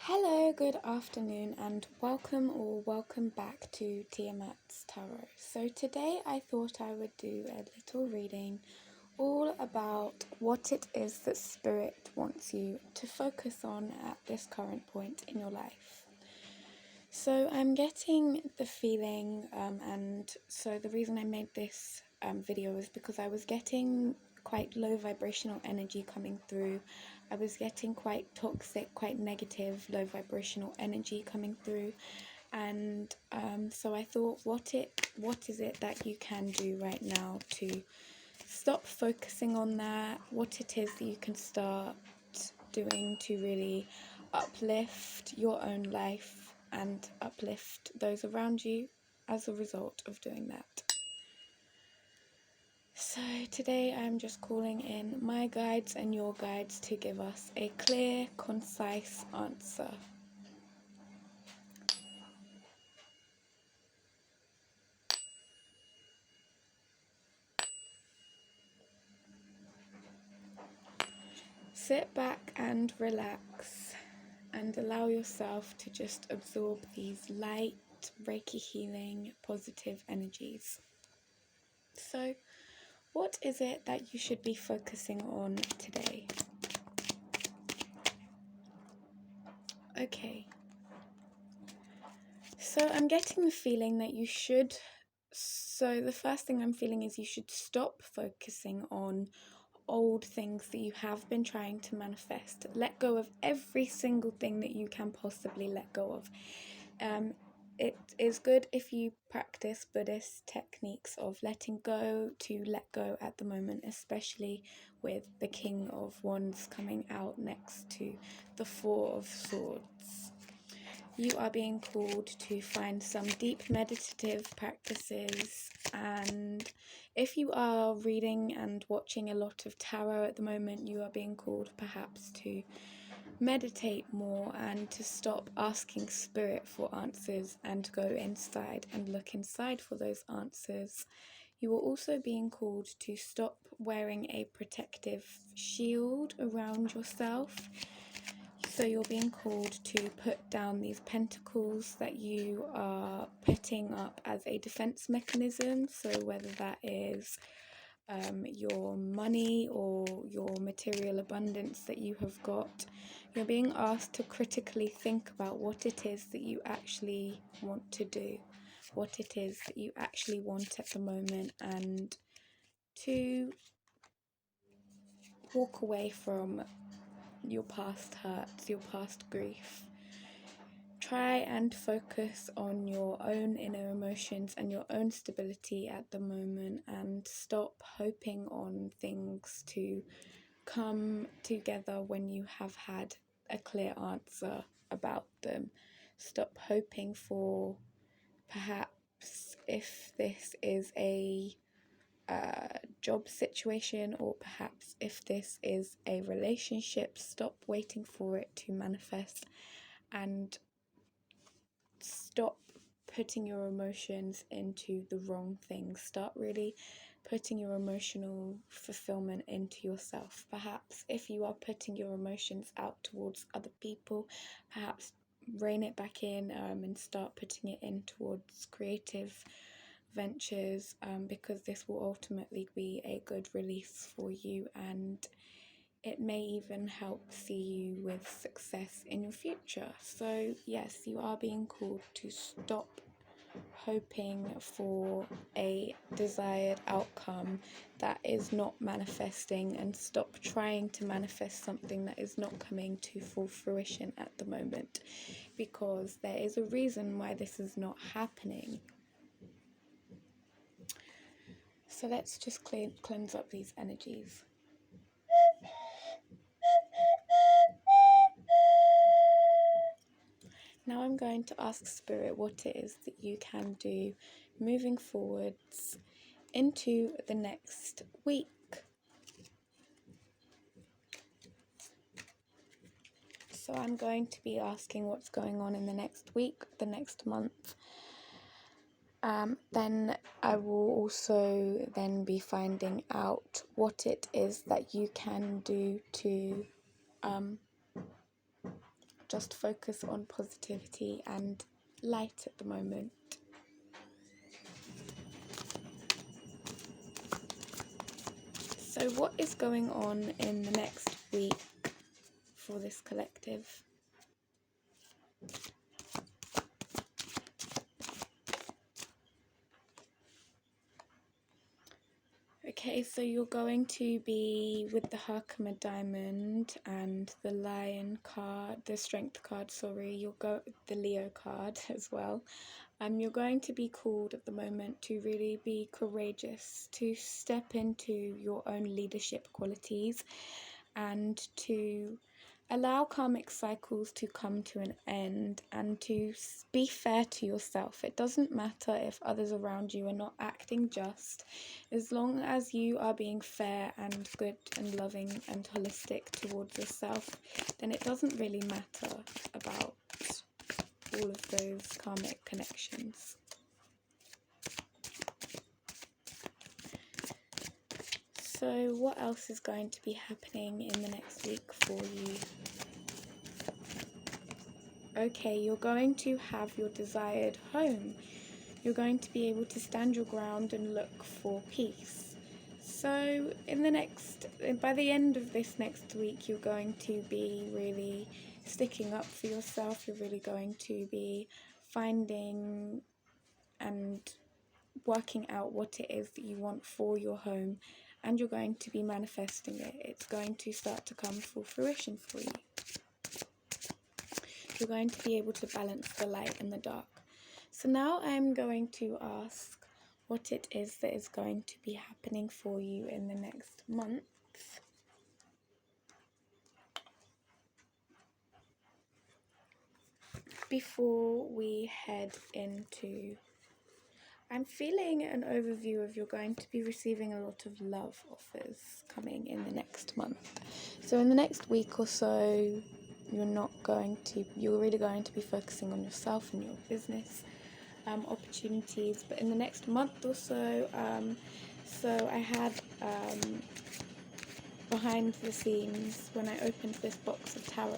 Hello, good afternoon, and welcome back to Tiamat's Tarot. So today I thought I would do a little reading all about what it is that Spirit wants you to focus on at this current point in your life. So I'm getting the feeling, and so the reason I made this video is because I was getting quite low vibrational energy coming through. I was getting quite toxic, quite negative, low vibrational energy coming through, and so I thought, what is it that you can do right now to stop focusing on that? What it is that you can start doing to really uplift your own life and uplift those around you as a result of doing that. So today I'm just calling in my guides and your guides to give us a clear, concise answer. Sit back and relax and allow yourself to just absorb these light, Reiki healing, positive energies. So, what is it that you should be focusing on today? Okay. So I'm getting the feeling that you should, so the first thing I'm feeling is you should stop focusing on old things that you have been trying to manifest. Let go of every single thing that you can possibly let go of. It is good if you practice Buddhist techniques of letting go to let go at the moment, especially with the King of Wands coming out next to the Four of Swords. You are being called to find some deep meditative practices, and if you are reading and watching a lot of tarot at the moment, you are being called perhaps to meditate more and to stop asking Spirit for answers and go inside and look inside for those answers. You are also being called to stop wearing a protective shield around yourself. So you're being called to put down these pentacles that you are putting up as a defense mechanism. So whether that is your money or your material abundance that you have got, you're being asked to critically think about what it is that you actually want to do, what it is that you actually want at the moment, and to walk away from your past hurts, your past grief. Try and focus on your own inner emotions and your own stability at the moment, and stop hoping on things to come together when you have had a clear answer about them. Stop hoping for, perhaps if this is a job situation, or perhaps if this is a relationship, stop waiting for it to manifest and stop putting your emotions into the wrong things. Start really putting your emotional fulfillment into yourself. Perhaps if you are putting your emotions out towards other people, perhaps rein it back in and start putting it in towards creative ventures, because this will ultimately be a good release for you, and it may even help see you with success in your future. So yes, you are being called to stop hoping for a desired outcome that is not manifesting, and stop trying to manifest something that is not coming to full fruition at the moment, because there is a reason why this is not happening. So let's just cleanse up these energies. Now I'm going to ask Spirit what it is that you can do moving forwards into the next week. So I'm going to be asking what's going on in the next week, the next month. Then I will also then be finding out what it is that you can do to just focus on positivity and light at the moment. So what is going on in the next week for this collective? Okay, so you're going to be with the Herkimer Diamond and the Lion card, the Strength card, sorry, you'll go the Leo card as well. You're going to be called at the moment to really be courageous, to step into your own leadership qualities and to allow karmic cycles to come to an end and to be fair to yourself. It doesn't matter if others around you are not acting just, as long as you are being fair and good and loving and holistic towards yourself, then it doesn't really matter about all of those karmic connections. So what else is going to be happening in the next week for you? Okay, you're going to have your desired home. You're going to be able to stand your ground and look for peace. So by the end of this next week, you're going to be really sticking up for yourself. You're really going to be finding and working out what it is that you want for your home, and you're going to be manifesting it. It's going to start to come full fruition for you. You're going to be able to balance the light and the dark. So now I'm going to ask what it is that is going to be happening for you in the next month. Before we head into, I'm feeling an overview of you're going to be receiving a lot of love offers coming in the next month. So in the next week or so, you're really going to be focusing on yourself and your business opportunities. But in the next month or so, I had behind the scenes, when I opened this box of tarot,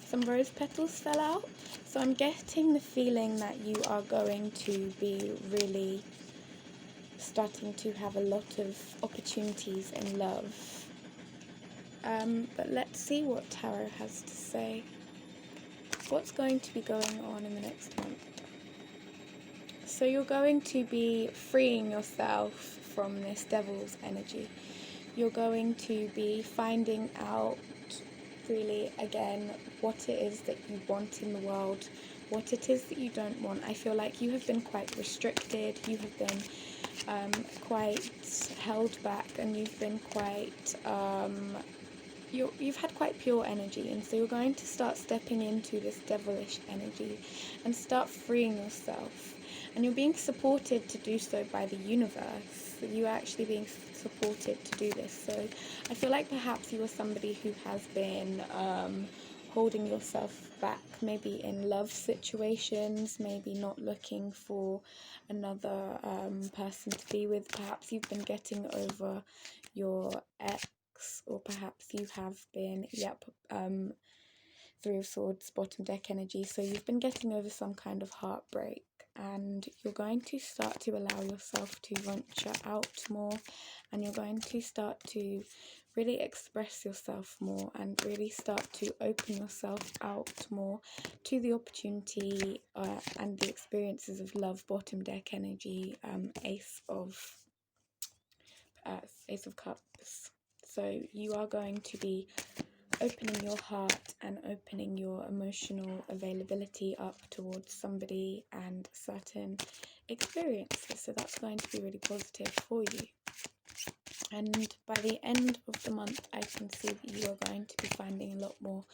some rose petals fell out. So I'm getting the feeling that you are going to be really starting to have a lot of opportunities in love. But let's see what tarot has to say. What's going to be going on in the next month? So you're going to be freeing yourself from this devil's energy. You're going to be finding out really again what it is that you want in the world, what it is that you don't want. I feel like you have been quite restricted, you have been quite held back, and you've been quite you've had quite pure energy, and so you're going to start stepping into this devilish energy and start freeing yourself. And you're being supported to do so by the universe. You're actually being supported to do this. So I feel like perhaps you are somebody who has been holding yourself back, maybe in love situations, maybe not looking for another person to be with. Perhaps you've been getting over your ex, or perhaps you have been, Three of Swords, bottom deck energy. So you've been getting over some kind of heartbreak, and you're going to start to allow yourself to venture out more, and you're going to start to really express yourself more and really start to open yourself out more to the opportunity and the experiences of love, bottom deck energy, Ace of Cups. So you are going to be opening your heart and opening your emotional availability up towards somebody and certain experiences. So that's going to be really positive for you. And by the end of the month, I can see that you are going to be finding a lot more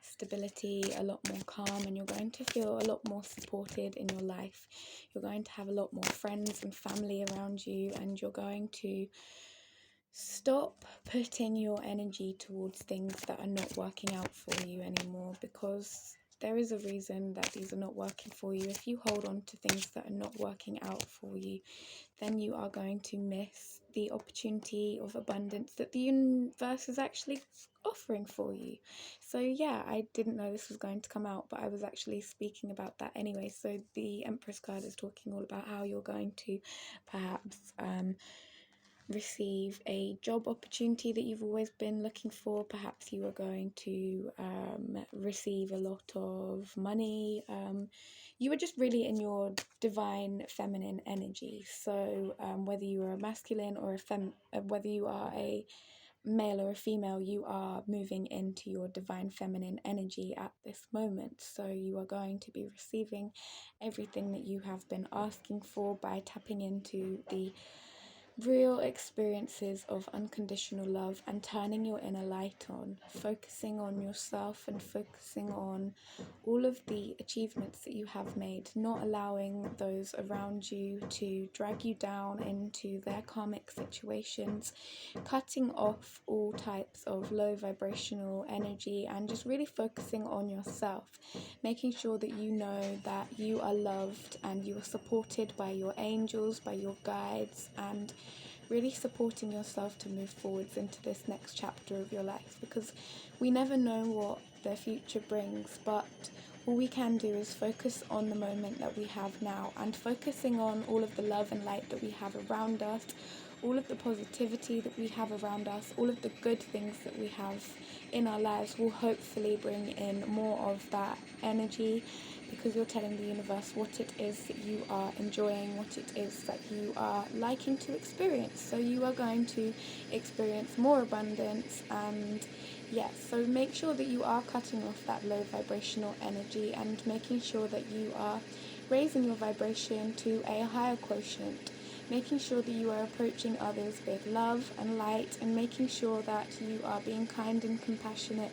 stability, a lot more calm, and you're going to feel a lot more supported in your life. You're going to have a lot more friends and family around you, and you're going to stop putting your energy towards things that are not working out for you anymore, because there is a reason that these are not working for you. If you hold on to things that are not working out for you, then you are going to miss the opportunity of abundance that the universe is actually offering for you. So yeah, I didn't know this was going to come out, but I was actually speaking about that anyway. So the Empress card is talking all about how you're going to perhaps receive a job opportunity that you've always been looking for. Perhaps you are going to receive a lot of money. You are just really in your divine feminine energy. So whether you are a masculine or whether you are a male or a female, you are moving into your divine feminine energy at this moment. So you are going to be receiving everything that you have been asking for by tapping into the real experiences of unconditional love and turning your inner light on, focusing on yourself and focusing on all of the achievements that you have made, not allowing those around you to drag you down into their karmic situations, cutting off all types of low vibrational energy and just really focusing on yourself, making sure that you know that you are loved and you are supported by your angels, by your guides, and really supporting yourself to move forwards into this next chapter of your life, because we never know what the future brings, but all we can do is focus on the moment that we have now, and focusing on all of the love and light that we have around us, all of the positivity that we have around us, all of the good things that we have in our lives will hopefully bring in more of that energy, because you're telling the universe what it is that you are enjoying, what it is that you are liking to experience. So you are going to experience more abundance, and yes, so make sure that you are cutting off that low vibrational energy and making sure that you are raising your vibration to a higher quotient, making sure that you are approaching others with love and light, and making sure that you are being kind and compassionate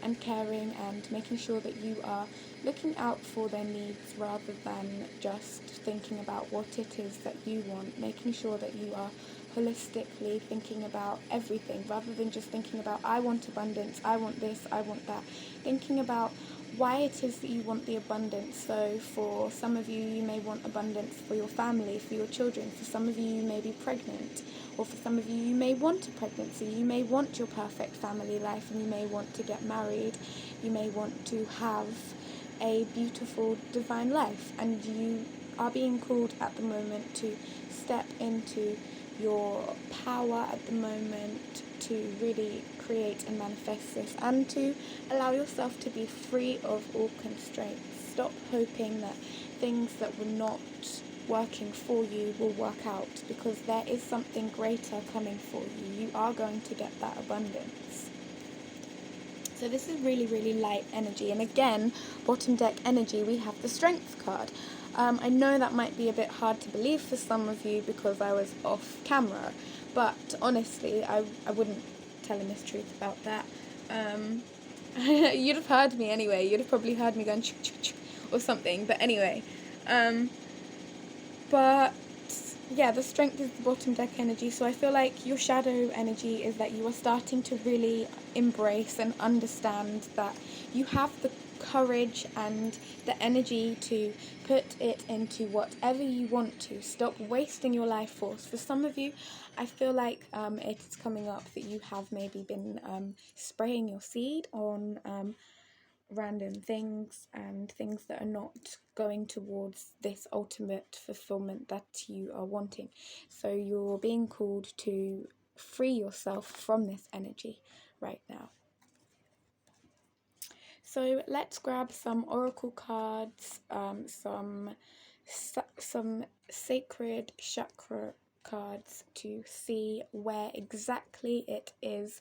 and caring, and making sure that you are looking out for their needs rather than just thinking about what it is that you want, making sure that you are holistically thinking about everything rather than just thinking about I want abundance, I want this, I want that, thinking about why it is that you want the abundance. So for some of you, you may want abundance for your family, for your children. For some of you, you may be pregnant, or for some of you, you may want a pregnancy. You may want your perfect family life, and you may want to get married. You may want to have a beautiful divine life, and you are being called at the moment to step into your power at the moment to really create and manifest this, and to allow yourself to be free of all constraints. Stop hoping that things that were not working for you will work out, because there is something greater coming for you. You are going to get that abundance. So this is really, really light energy. And again, bottom deck energy, we have the Strength card. I know that might be a bit hard to believe for some of you because I was off camera, but honestly, I wouldn't tell a mistruth about that. You'd have heard me anyway. You'd have probably heard me going chuk chuk chuk or something. But anyway, but yeah, the Strength is the bottom deck energy. So I feel like your shadow energy is that you are starting to really embrace and understand that you have the courage and the energy to put it into whatever you want to. Stop wasting your life force. For some of you, I feel like it's coming up that you have maybe been spraying your seed on random things and things that are not going towards this ultimate fulfillment that you are wanting. So you're being called to free yourself from this energy right now. So let's grab some oracle cards, some sacred chakra cards to see where exactly it is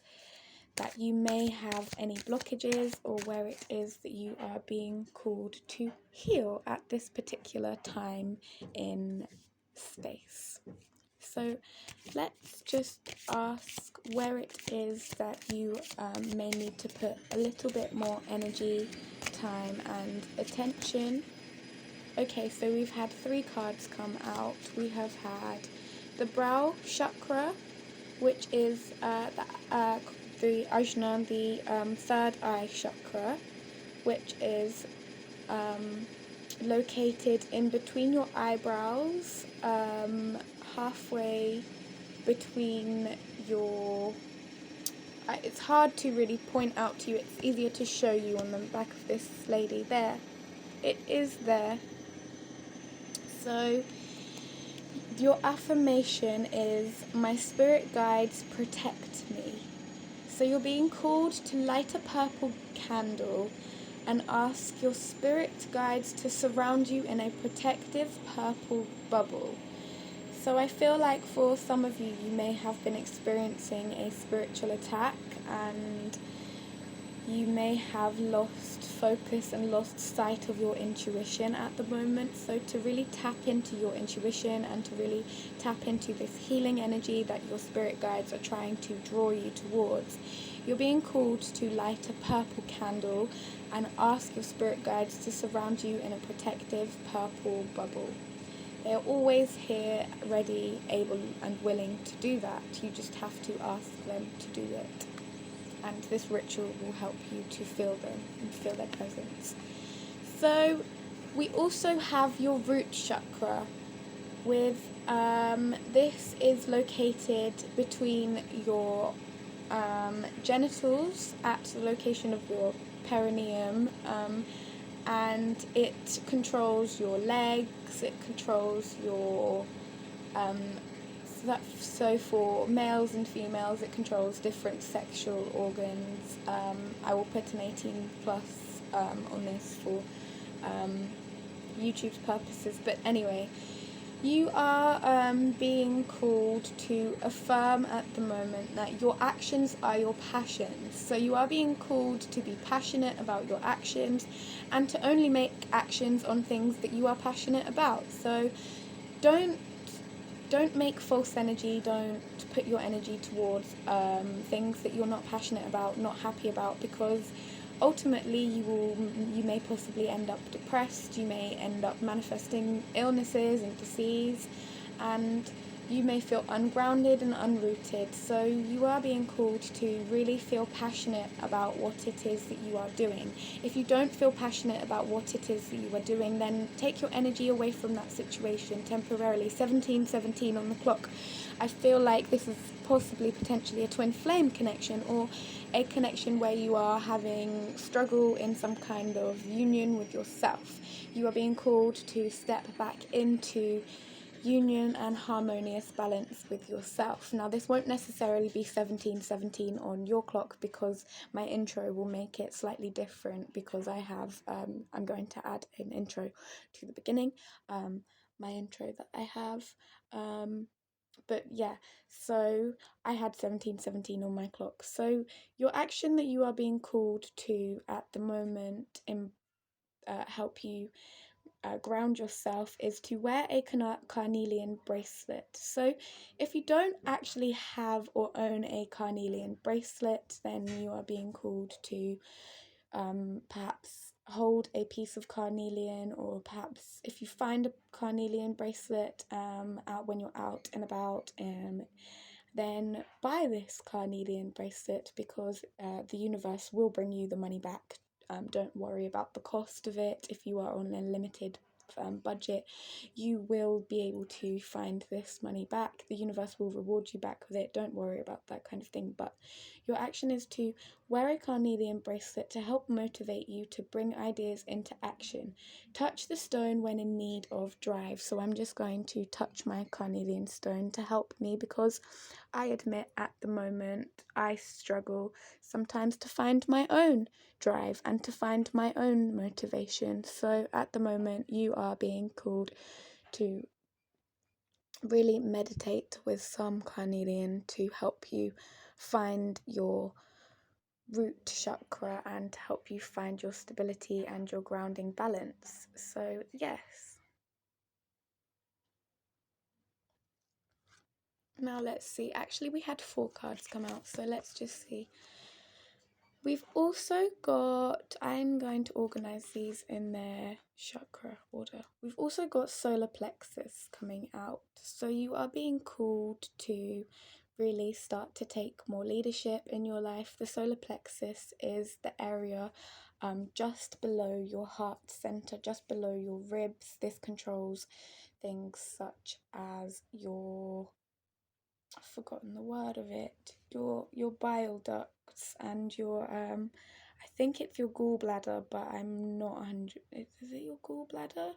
that you may have any blockages, or where it is that you are being called to heal at this particular time in space. So let's just ask where it is that you may need to put a little bit more energy, time and attention. Okay, so we've had 3 cards come out. We have had the brow chakra, which is the Ajna, the third eye chakra, which is located in between your eyebrows, halfway between your it's hard to really point out to you. It's easier to show you on the back of this lady there. It is there. So your affirmation is, my spirit guides protect me. So you're being called to light a purple candle and ask your spirit guides to surround you in a protective purple bubble. So I feel like for some of you, you may have been experiencing a spiritual attack, and you may have lost focus and lost sight of your intuition at the moment. So to really tap into your intuition and to really tap into this healing energy that your spirit guides are trying to draw you towards, you're being called to light a purple candle and ask your spirit guides to surround you in a protective purple bubble. They're always here, ready, able and willing to do that. You just have to ask them to do it. And this ritual will help you to feel them and feel their presence. So we also have your root chakra. With this is located between your genitals at the location of your perineum, and it controls your legs, it controls your so for males and females, it controls different sexual organs. I will put an 18 plus on this for YouTube's purposes, but anyway, you are being called to affirm at the moment that your actions are your passions. So you are being called to be passionate about your actions and to only make actions on things that you are passionate about. So don't make false energy, don't put your energy towards things that you're not passionate about, not happy about, because ultimately you may possibly end up depressed, you may end up manifesting illnesses and disease, and you may feel ungrounded and unrooted. So you are being called to really feel passionate about what it is that you are doing. If you don't feel passionate about what it is that you are doing, then take your energy away from that situation temporarily. 17:17 on the clock. I feel like this is possibly potentially a twin flame connection, or a connection where you are having struggle in some kind of union with yourself. You are being called to step back into union and harmonious balance with yourself. Now this won't necessarily be 17:17 on your clock, because my intro will make it slightly different, because I have I'm going to add an intro to the beginning, my intro that I have, but yeah, so I had 17:17 on my clock. So your action that you are being called to at the moment in help you ground yourself is to wear a carnelian bracelet. So if you don't actually have or own a carnelian bracelet, then you are being called to perhaps hold a piece of carnelian, or perhaps if you find a carnelian bracelet out when you're out and about, then buy this carnelian bracelet, because the universe will bring you the money back. Don't worry about the cost of it. If you are on a limited budget, you will be able to find this money back. The universe will reward you back with it. Don't worry about that kind of thing. But your action is to wear a carnelian bracelet to help motivate you to bring ideas into action. Touch the stone when in need of drive. So I'm just going to touch my carnelian stone to help me, because I admit at the moment I struggle sometimes to find my own drive and to find my own motivation. So at the moment you are being called to really meditate with some carnelian to help you find your root chakra and help you find your stability and your grounding balance. So yes. Now let's see. Actually, we had 4 cards come out, so let's just see. We've also got, I'm going to organise these in their chakra order. We've also got solar plexus coming out. So you are being called to really start to take more leadership in your life. The solar plexus is the area just below your heart center, just below your ribs. This controls things such as your, I've forgotten the word of it, your bile duct, and your I think it's your gallbladder, but I'm not 100. Is it your gallbladder?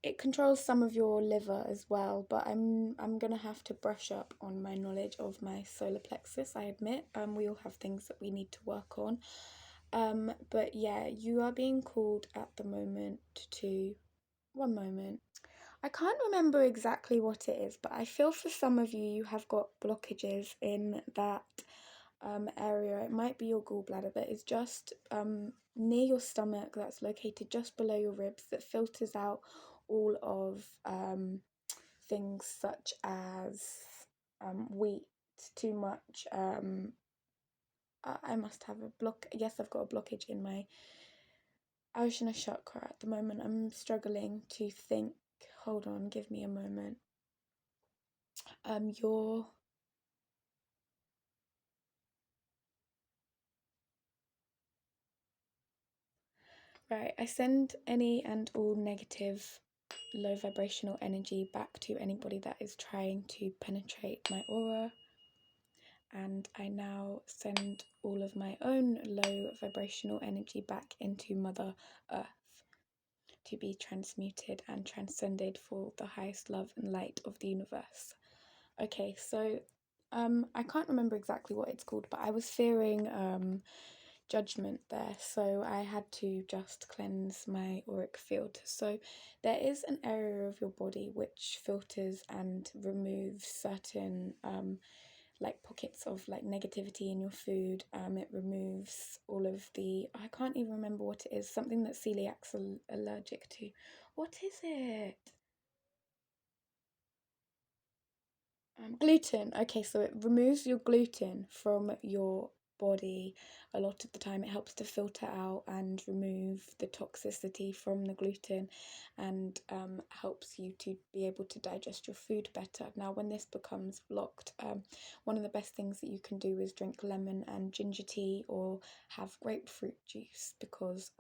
It controls some of your liver as well, but I'm gonna have to brush up on my knowledge of my solar plexus. I admit, we all have things that we need to work on. But yeah, you are being called at the moment to. One moment. I can't remember exactly what it is, but I feel for some of you, you have got blockages in that area. It might be your gallbladder, but it's just near your stomach, that's located just below your ribs, that filters out all of things such as wheat, too much. I must have a block. Yes, I've got a blockage in my Ajna chakra at the moment. I'm struggling to think. Hold on, give me a moment. Your right. I send any and all negative, low vibrational energy back to anybody that is trying to penetrate my aura. And I now send all of my own low vibrational energy back into Mother Earth to be transmuted and transcended for the highest love and light of the universe. Okay, so I can't remember exactly what it's called, but I was fearing judgment there, so I had to just cleanse my auric field. So there is an area of your body which filters and removes certain like pockets of like negativity in your food. It removes all of the, I can't even remember what it is, something that celiac's allergic to. What is it? Gluten. Okay, so it removes your gluten from your body. A lot of the time, it helps to filter out and remove the toxicity from the gluten, and helps you to be able to digest your food better. Now, when this becomes blocked, one of the best things that you can do is drink lemon and ginger tea or have grapefruit juice, because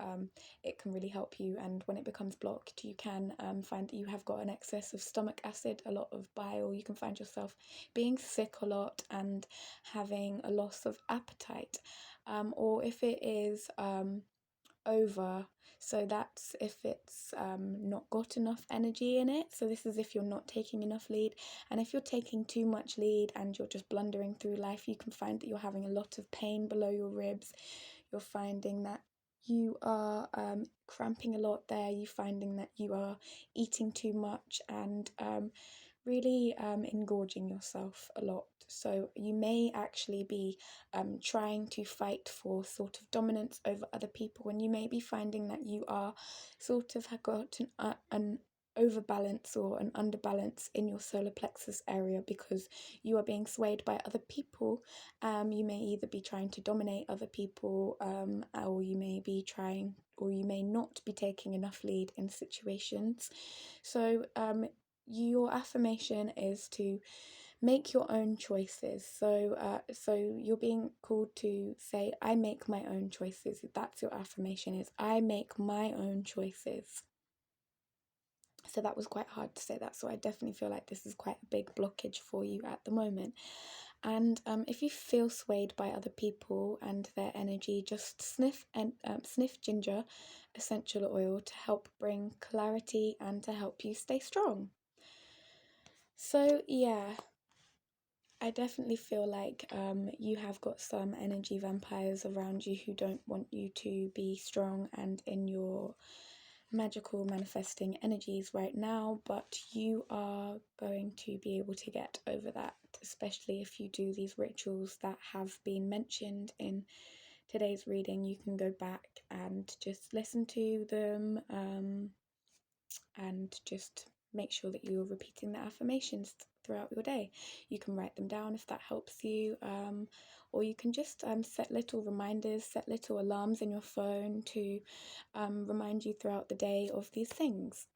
it can really help you. And when it becomes blocked, you can find that you have got an excess of stomach acid, a lot of bile. You can find yourself being sick a lot and having a loss of appetite. Or if it is over, so that's if it's not got enough energy in it. So this is if you're not taking enough lead. And if you're taking too much lead and you're just blundering through life, you can find that you're having a lot of pain below your ribs. You're finding that you are cramping a lot there. You're finding that you are eating too much and really engorging yourself a lot. So you may actually be trying to fight for sort of dominance over other people, and you may be finding that you are sort of have got an overbalance or an underbalance in your solar plexus area because you are being swayed by other people. You may either be trying to dominate other people, or you may be trying, or you may not be taking enough lead in situations. So your affirmation is to make your own choices. So you're being called to say, I make my own choices. That's your affirmation, is I make my own choices. So that was quite hard to say that. So I definitely feel like this is quite a big blockage for you at the moment. And if you feel swayed by other people and their energy, just sniff ginger essential oil to help bring clarity and to help you stay strong. So yeah, I definitely feel like you have got some energy vampires around you who don't want you to be strong and in your magical manifesting energies right now, but you are going to be able to get over that, especially if you do these rituals that have been mentioned in today's reading. You can go back and just listen to them and just make sure that you're repeating the affirmations throughout your day. You can write them down if that helps you, or you can just set little reminders, set little alarms in your phone to remind you throughout the day of these things,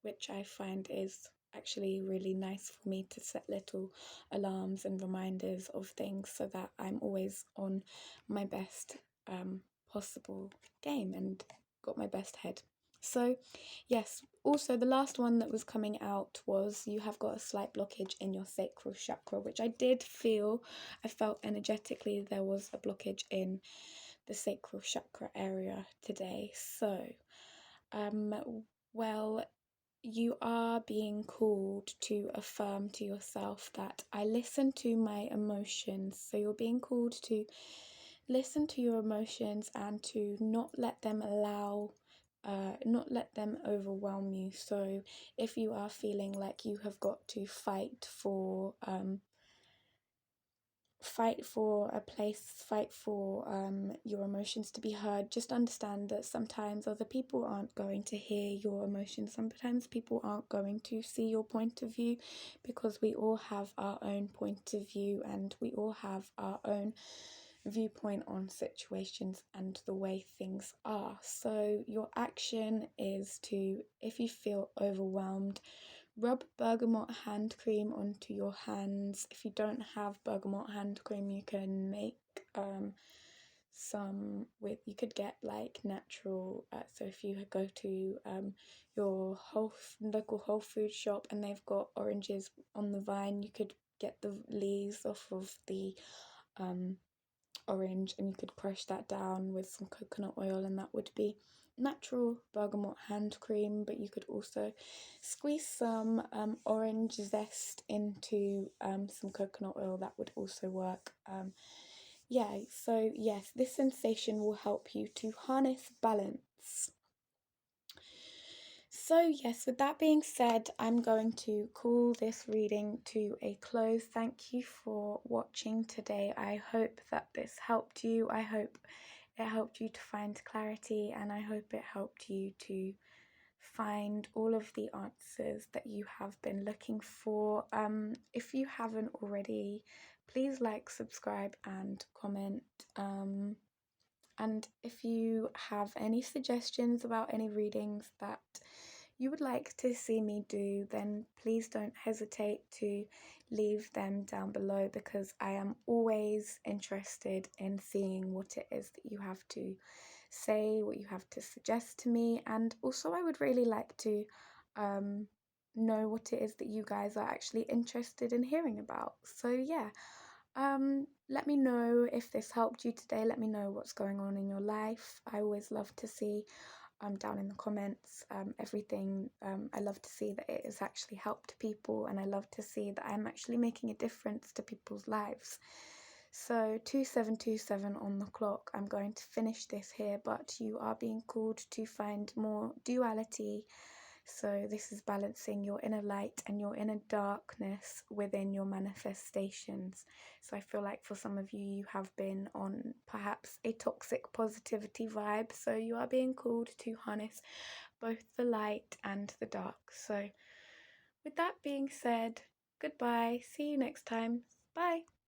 which I find is actually really nice for me to set little alarms and reminders of things so that I'm always on my best possible game and got my best head. So, yes, also the last one that was coming out was you have got a slight blockage in your sacral chakra, which I did feel. I felt energetically there was a blockage in the sacral chakra area today. So, well, you are being called to affirm to yourself that I listen to my emotions. So, you're being called to listen to your emotions and to not let them overwhelm you. So if you are feeling like you have got to fight for a place, fight for your emotions to be heard, just understand that sometimes other people aren't going to hear your emotions. Sometimes people aren't going to see your point of view, because we all have our own point of view and we all have our own viewpoint on situations and the way things are. So your action is to, if you feel overwhelmed, rub bergamot hand cream onto your hands. If you don't have bergamot hand cream, you can make you could get like natural. So if you go to your local Whole Food shop and they've got oranges on the vine, you could get the leaves off of the orange and you could crush that down with some coconut oil, and that would be natural bergamot hand cream. But you could also squeeze some orange zest into some coconut oil. That would also work. Yeah, so yes, this sensation will help you to harness balance. So yes, with that being said, I'm going to call this reading to a close. Thank you for watching today. I hope that this helped you. I hope it helped you to find clarity, and I hope it helped you to find all of the answers that you have been looking for. If you haven't already, please like, subscribe, and comment. And if you have any suggestions about any readings that you would like to see me do, then please don't hesitate to leave them down below, because I am always interested in seeing what it is that you have to say, what you have to suggest to me. And also, I would really like to know what it is that you guys are actually interested in hearing about. So, yeah. Let me know if this helped you today. Let me know what's going on in your life. I always love to see down in the comments everything. I love to see that it has actually helped people, and I love to see that I'm actually making a difference to people's lives. So 2727 on the clock. I'm going to finish this here, but you are being called to find more duality. So this is balancing your inner light and your inner darkness within your manifestations. So I feel like for some of you, you have been on perhaps a toxic positivity vibe. So you are being called to harness both the light and the dark. So with that being said, goodbye. See you next time. Bye.